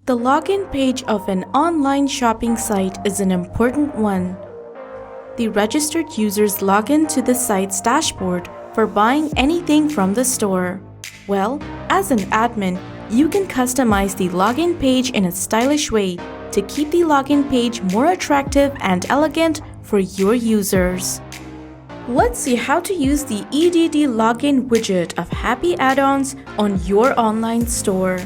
The login page of an online shopping site is an important one. The registered users log in to the site's dashboard for buying anything from the store. Well, as an admin, you can customize the login page in a stylish way to keep the login page more attractive and elegant for your users. Let's see how to use the EDD login widget of Happy Addons on your online store.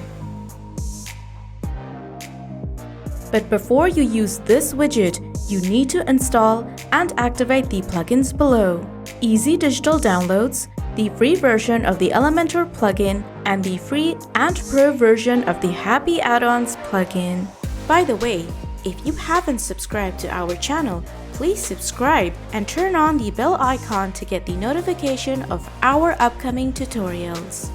But before you use this widget, you need to install and activate the plugins below: Easy Digital Downloads, the free version of the Elementor plugin, and the free and pro version of the Happy Addons plugin. By the way, if you haven't subscribed to our channel, please subscribe and turn on the bell icon to get the notification of our upcoming tutorials.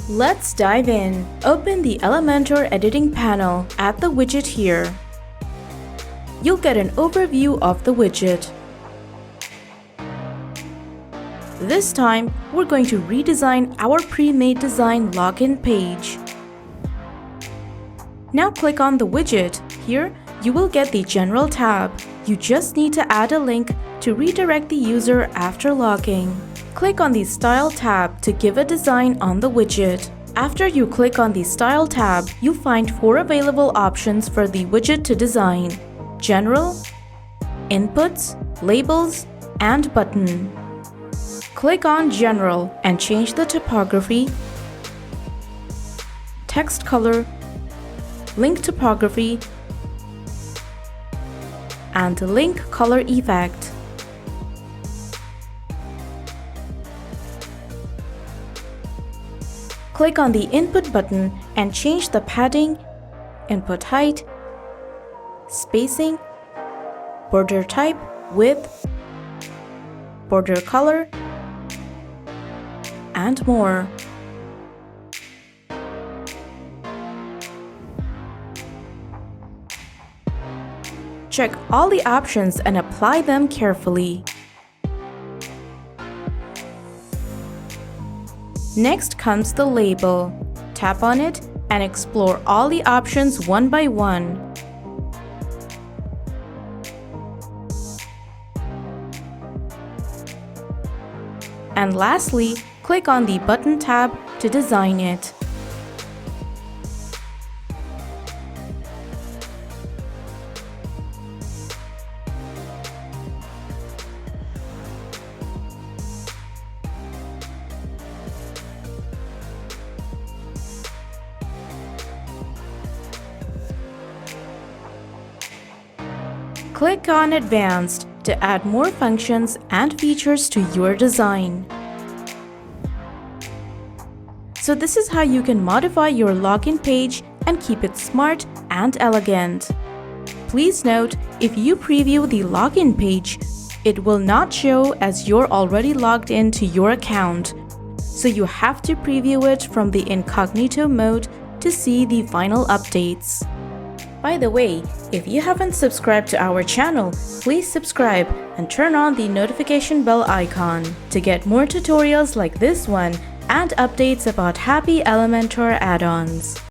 Let's dive in. Open the Elementor editing panel. Add the widget here. You'll get an overview of the widget. This time, we're going to redesign our pre-made design login page. Now click on the widget. Here, you will get the General tab. You just need to add a link to redirect the user after logging. Click on the Style tab to give a design on the widget. After you click on the Style tab, you'll find 4 available options for the widget to design: General, Inputs, Labels, and Button. Click on General and change the typography, text color, link typography, and link color effect. Click on the Input button and change the padding, input height, spacing, border type, width, border color, and more. Check all the options and apply them carefully. Next comes the label. Tap on it and explore all the options one by one. And lastly, click on the Button tab to design it. Click on Advanced to add more functions and features to your design. So this is how you can modify your login page and keep it smart and elegant. Please note, if you preview the login page, it will not show as you're already logged into your account. So you have to preview it from the incognito mode to see the final updates. By the way, if you haven't subscribed to our channel, please subscribe and turn on the notification bell icon to get more tutorials like this one and updates about Happy Elementor add-ons.